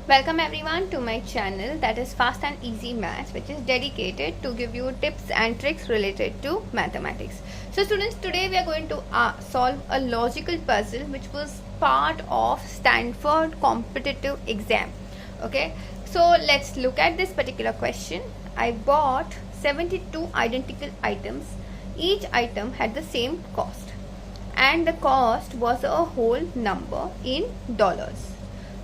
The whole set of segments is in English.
Welcome everyone to my channel, that is Fast and Easy Maths, which is dedicated to give you tips and tricks related to mathematics. So students, today we are going to solve a logical puzzle which was part of Stanford competitive exam. Okay, so let's look at this particular question. I bought 72 identical items. Each item had the same cost and the cost was a whole number in dollars.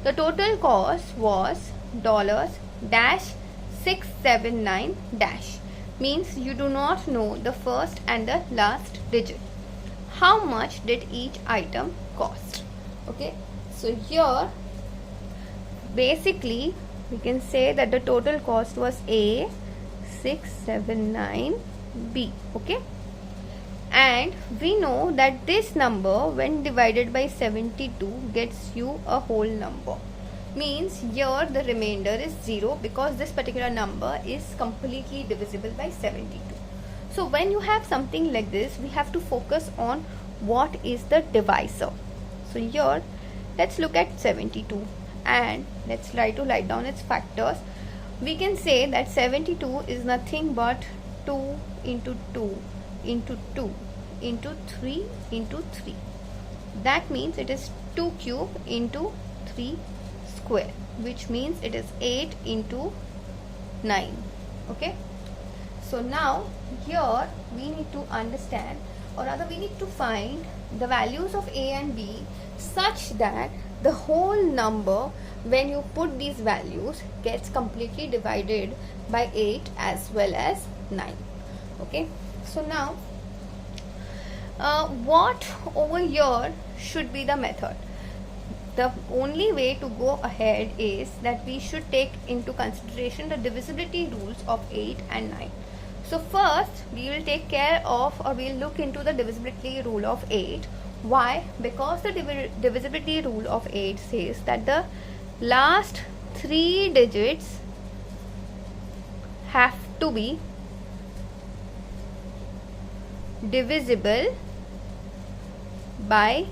The total cost was $679 dash, means you do not know the first and the last digit. How much did each item cost? Okay, so here basically we can say that the total cost was A 679 B. Okay, and we know that this number when divided by 72 gets you a whole number, means here the remainder is 0 because this particular number is completely divisible by 72. So when you have something like this, we have to focus on what is the divisor. So here let's look at 72 and let's try to write down its factors. We can say that 72 is nothing but 2 into 2 into 2 into 3 into 3. That means it is 2 cube into 3 square, which means it is 8 into 9. Okay, so now here we need to understand, or rather we need to find the values of A and B such that the whole number when you put these values gets completely divided by 8 as well as 9. Okay, so now what over here should be the method? The only way to go ahead is that we should take into consideration the divisibility rules of 8 and 9. So first we will take care of, or we will look into the divisibility rule of 8. Why? Because the divisibility rule of 8 says that the last 3 digits have to be divisible by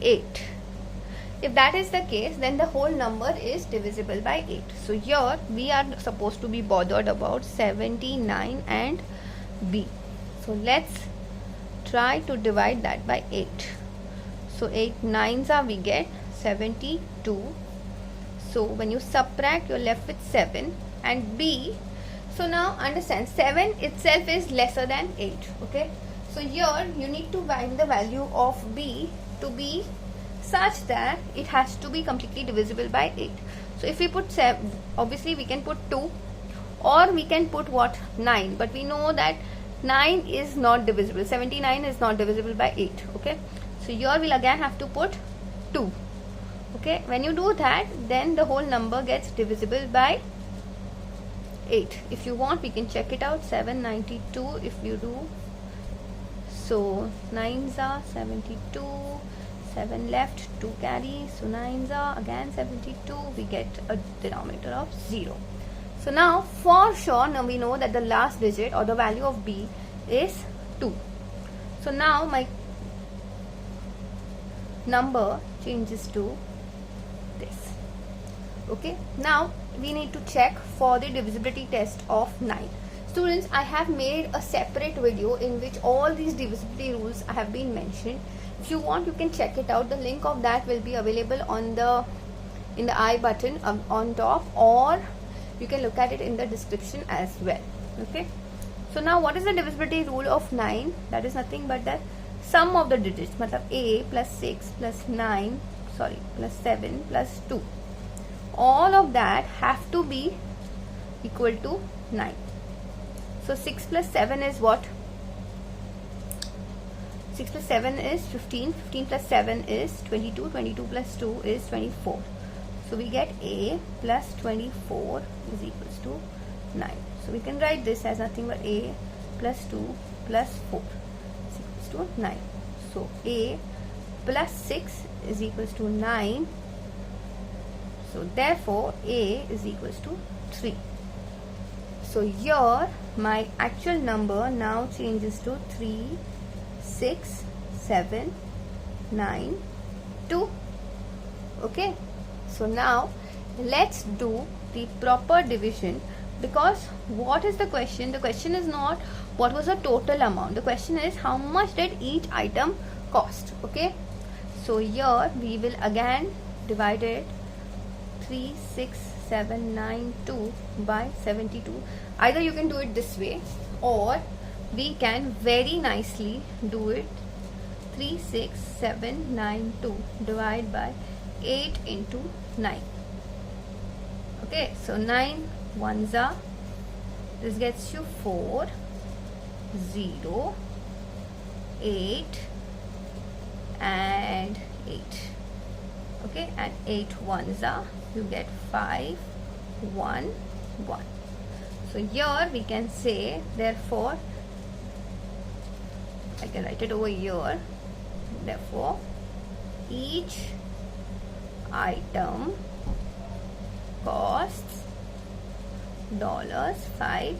8. If that is the case, then the whole number is divisible by 8. So here we are supposed to be bothered about 79 and B. So let's try to divide that by 8. So 8 nines are, we get 72. So when you subtract, you're left with 7 and B. So now understand, 7 itself is lesser than 8. Okay, so here you need to find the value of B to be such that it has to be completely divisible by 8. So if we put 7, obviously we can put 2 or we can put what, 9, but we know that 9 is not divisible, 79 is not divisible by 8. Okay, so here we'll again have to put 2. Okay, when you do that, then the whole number gets divisible by 8. If you want, we can check it out. 792 if you do. So 9s are 72, 7 left, 2 carry, so 9s are again 72. We get a denominator of 0. So now for sure, now we know that the last digit or the value of B is 2. So now my number changes to this. Okay, now we need to check for the divisibility test of 9. Students, I have made a separate video in which all these divisibility rules have been mentioned. If you want, you can check it out. The link of that will be available on in the I button on top, or you can look at it in the description as well. Okay, so now what is the divisibility rule of 9? That is nothing but the sum of the digits, matlab A plus 6 plus 9, sorry, plus 7 plus 2. All of that have to be equal to 9. So 6 plus 7 is what? 6 plus 7 is 15. 15 plus 7 is 22. 22 plus 2 is 24. So we get A plus 24 is equals to 9. So we can write this as nothing but A plus 2 plus 4 is equals to 9. So A plus 6 is equals to 9. So therefore A is equals to 3. So here my actual number now changes to 3, 6, 7, 9, 2. Okay, so now let's do the proper division, because what is the question? The question is not what was the total amount. The question is how much did each item cost. Okay, so here we will again divide it 36792 by 72. Either you can do it this way, or we can very nicely do it 36792 divided by 8 into 9. Okay, so 9 ones are, this gets you 4, 0, 8 and 8. Okay, and 8 ones are, you get 5, 1, 1. So here we can say, therefore, I can write it over here, therefore each item costs $511.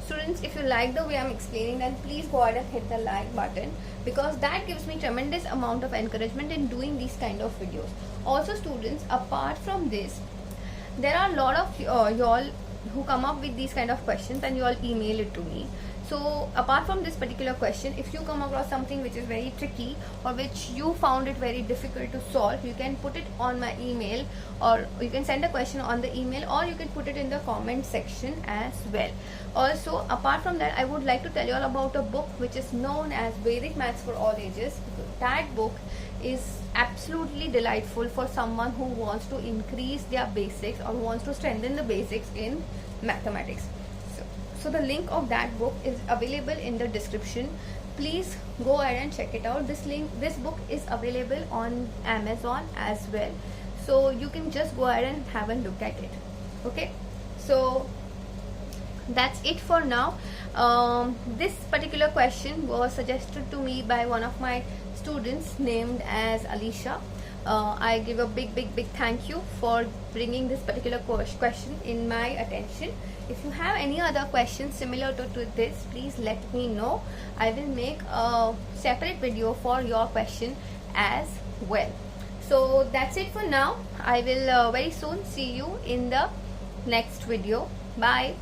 Students, if you like the way I'm explaining, then please go ahead and hit the like button, because that gives me tremendous amount of encouragement in doing these kind of videos. Also students, apart from this, there are a lot of y'all who come up with these kind of questions and you all email it to me. So apart from this particular question, if you come across something which is very tricky or which you found it very difficult to solve, you can put it on my email, or you can send a question on the email, or you can put it in the comment section as well. Also, apart from that, I would like to tell you all about a book which is known as Vedic Maths for All Ages. That book is absolutely delightful for someone who wants to increase their basics or wants to strengthen the basics in mathematics. So the link of that book is available in the description. Please go ahead and check it out. This book is available on Amazon as well, so you can just go ahead and have a look at it. Okay, so that's it for now. This particular question was suggested to me by one of my students named as Alicia. I give a big thank you for bringing this particular question in my attention. If you have any other questions similar to this, please let me know. I will make a separate video for your question as well. So that's it for now. I will very soon see you in the next video. Bye.